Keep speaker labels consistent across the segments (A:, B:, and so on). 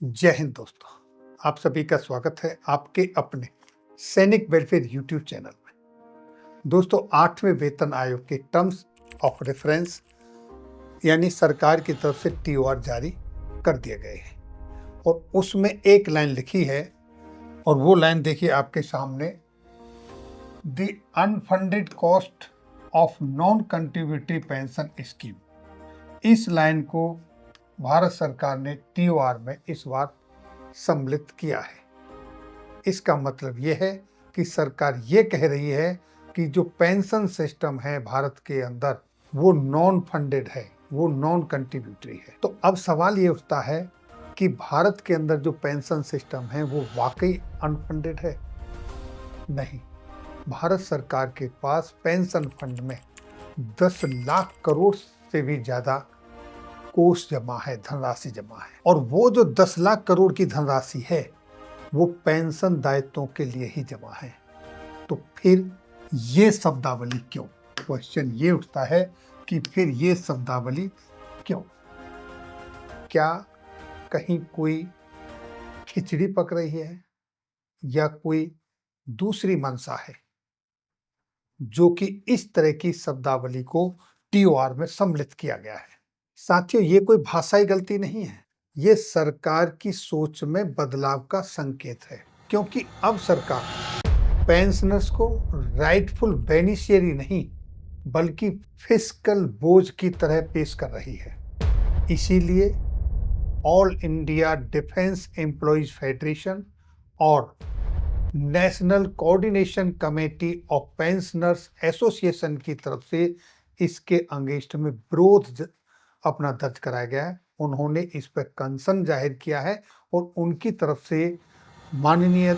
A: जय हिंद दोस्तों, आप सभी का स्वागत है आपके अपने सैनिक वेलफेयर यूट्यूब चैनल में। दोस्तों, 8वें वेतन आयोग के टर्म्स ऑफ रेफरेंस यानी सरकार की तरफ से टीओआर जारी कर दिए गए हैं और उसमें एक लाइन लिखी है और वो लाइन देखिए आपके सामने, the unfunded cost of non contributory pension scheme. इस लाइन को भारत सरकार ने टीओआर में इस बार सम्मिलित किया है। इसका मतलब ये है कि सरकार ये कह रही है कि जो पेंशन सिस्टम है भारत के अंदर वो नॉन फंडेड है, वो नॉन कंट्रीब्यूटरी है। तो अब सवाल ये उठता है कि भारत के अंदर जो पेंशन सिस्टम है वो वाकई अनफंडेड है? नहीं, भारत सरकार के पास पेंशन फंड में 10 लाख करोड़ से भी ज्यादा कोष जमा है, धनराशि जमा है। और वो जो 10 लाख करोड़ की धनराशि है वो पेंशन दायित्वों के लिए ही जमा है। तो फिर ये शब्दावली क्यों? क्वेश्चन ये उठता है कि फिर ये शब्दावली क्यों? क्या कहीं कोई खिचड़ी पक रही है या कोई दूसरी मंशा है जो कि इस तरह की शब्दावली को टीओआर में सम्मिलित किया गया है? साथियों, ये कोई भाषाई गलती नहीं है, ये सरकार की सोच में बदलाव का संकेत है। क्योंकि अब सरकार पेंशनर्स को राइटफुल बेनिफिशियरी नहीं बल्कि फिस्कल बोझ की तरह पेश कर रही है। इसीलिए all India defence employees federation और national coordination committee of pensioners association की तरफ से इसके अगेंस्ट में विरोध अपना दर्ज कराया गया है। उन्होंने इस पर कंसर्न जाहिर किया है और उनकी तरफ से माननीय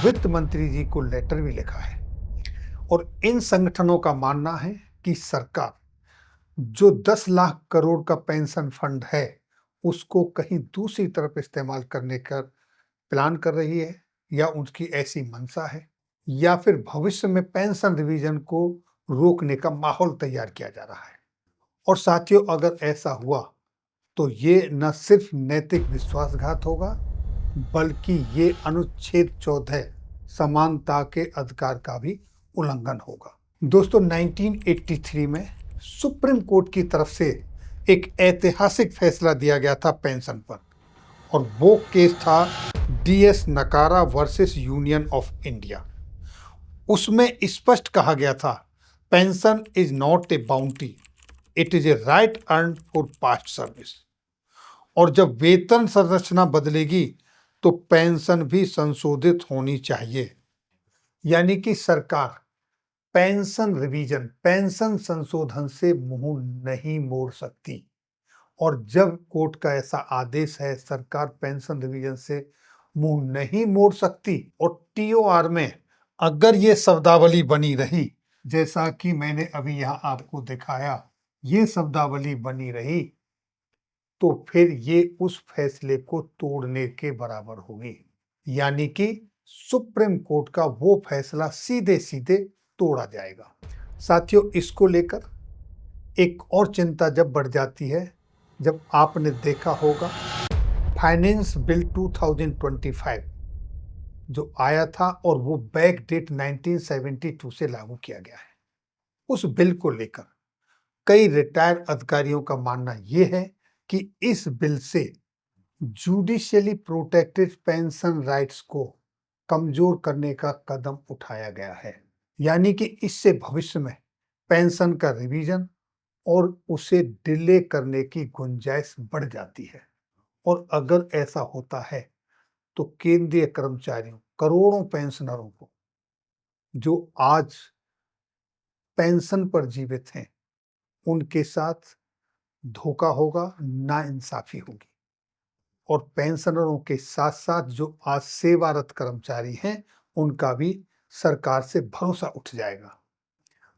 A: वित्त मंत्री जी को लेटर भी लिखा है। और इन संगठनों का मानना है कि सरकार जो 10 लाख करोड़ का पेंशन फंड है उसको कहीं दूसरी तरफ इस्तेमाल करने का प्लान कर रही है, या उनकी ऐसी मंशा है, या फिर भविष्य में पेंशन रिवीजन को रोकने का माहौल तैयार किया जा रहा है। और साथियों, अगर ऐसा हुआ तो ये न सिर्फ नैतिक विश्वासघात होगा बल्कि ये अनुच्छेद 14 समानता के अधिकार का भी उल्लंघन होगा। दोस्तों, 1983 में सुप्रीम कोर्ट की तरफ से एक ऐतिहासिक फैसला दिया गया था पेंशन पर, और वो केस था डीएस नकारा वर्सेस यूनियन ऑफ इंडिया। उसमें स्पष्ट कहा गया था, pension is not a bounty, it is a right earn for past service. और जब वेतन संरचना बदलेगी तो पेंशन भी संशोधित होनी चाहिए। यानी कि सरकार पेंशन रिवीजन, पेंशन संशोधन से मुंह नहीं मोड़ सकती। और जब कोर्ट का ऐसा आदेश है, सरकार पेंशन रिवीजन से मुंह नहीं मोड़ सकती और टीओआर में अगर ये शब्दावली बनी रही, जैसा कि मैंने अभी यहाँ आपको दिखाया, ये शब्दावली बनी रही, तो फिर ये उस फैसले को तोड़ने के बराबर होगी। यानी कि सुप्रीम कोर्ट का वो फैसला सीधे सीधे तोड़ा जाएगा। साथियों, इसको लेकर एक और चिंता जब बढ़ जाती है जब आपने देखा होगा फाइनेंस बिल 2025 जो आया था और वो बैक डेट 1972 से लागू किया गया है। उस बिल को लेकर कई रिटायर्ड अधिकारियों का मानना यह है कि इस बिल से जुडिशियली प्रोटेक्टेड पेंशन राइट्स को कमजोर करने का कदम उठाया गया है। यानी कि इससे भविष्य में पेंशन का रिवीजन और उसे डिले करने की गुंजाइश बढ़ जाती है। और अगर ऐसा होता है तो केंद्रीय कर्मचारियों, करोड़ों पेंशनरों को जो आज पेंशन पर जीवित हैं, उनके साथ धोखा होगा, नाइंसाफी होगी। और पेंशनरों के साथ साथ जो आज सेवारत कर्मचारी हैं उनका भी सरकार से भरोसा उठ जाएगा।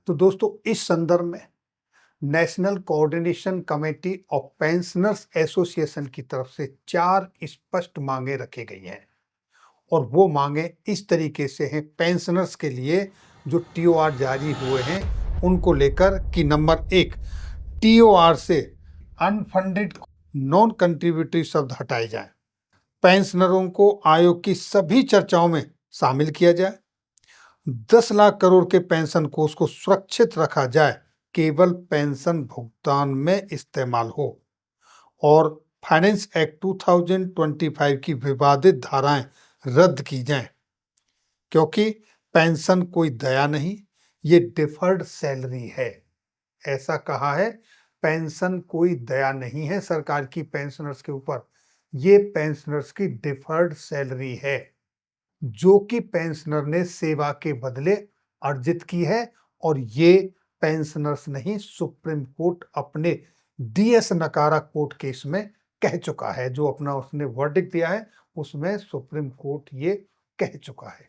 A: तो दोस्तों, इस संदर्भ में national coordination committee of pensioners association की तरफ से 4 स्पष्ट मांगे रखी गई हैं। और वो मांगे इस तरीके से हैं पेंशनर्स के लिए जो टीओआर जारी हुए हैं उनको लेकर कि नंबर 1, टीओआर से अनफंडेड नॉन कंट्रीब्यूटरी शब्द हटाए जाएं। पेंशनरों को आयोग की सभी चर्चाओं में शामिल किया जाए। 10 लाख करोड़ के पेंशन कोष को सुरक्षित रखा जाए, केवल पेंशन भुगतान में इस्तेमाल हो। और फाइनेंस एक्ट 2025 की विवादित धाराएं रद्द की जाएं, क्योंकि पेंशन कोई दया नहीं, ये डिफर्ड सैलरी है। ऐसा कहा है, पेंशन कोई दया नहीं है सरकार की पेंशनर्स के ऊपर, ये पेंशनर्स की डिफर्ड सैलरी है, जो कि पेंशनर ने सेवा के बदले अर्जित की है। और ये पेंशनर्स नहीं, सुप्रीम कोर्ट अपने डीएस नकारा कोर्ट केस में कह चुका है। जो अपना उसने वर्डिक्ट दिया है उसमें सुप्रीम कोर्ट ये कह चुका है।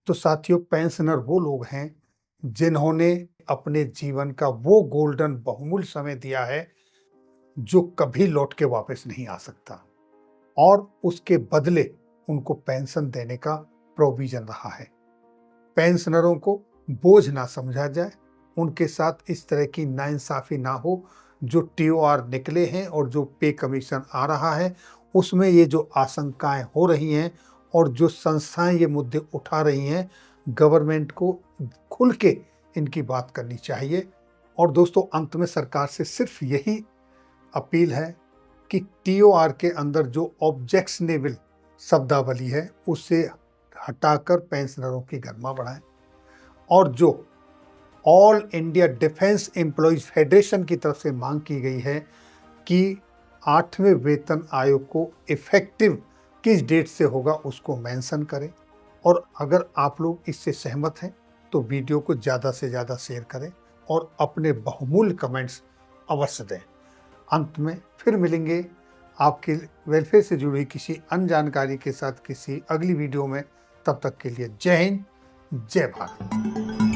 A: तो साथियों, पेंशनर वो लोग हैं जिन्होंने अपने जीवन का वो गोल्डन बहुमूल्य समय दिया है जो कभी लौट के वापस नहीं आ सकता, और उसके बदले उनको पेंशन देने का प्रोविजन रहा है। पेंशनरों को बोझ ना समझा जाए, उनके साथ इस तरह की नाइंसाफी ना हो। जो टीओआर निकले हैं और जो पे कमीशन आ रहा है उसमें ये जो आशंकाएं हो रही हैं और जो संस्थाएं ये मुद्दे उठा रही हैं, गवर्नमेंट को खुल के इनकी बात करनी चाहिए। और दोस्तों, अंत में सरकार से सिर्फ यही अपील है कि टीओआर के अंदर जो ऑब्जेक्शनेबल शब्दावली है उसे हटाकर पेंशनरों की गरिमा बढ़ाएं। और जो all India defence employees federation की तरफ से मांग की गई है कि 8वें वेतन आयोग को इफेक्टिव किस डेट से होगा उसको मेंशन करें। और अगर आप लोग इससे सहमत हैं तो वीडियो को ज़्यादा से ज़्यादा शेयर करें और अपने बहुमूल्य कमेंट्स अवश्य दें। अंत में फिर मिलेंगे आपके वेलफेयर से जुड़ी किसी अन्य जानकारी के साथ किसी अगली वीडियो में। तब तक के लिए जय हिंद, जय भारत।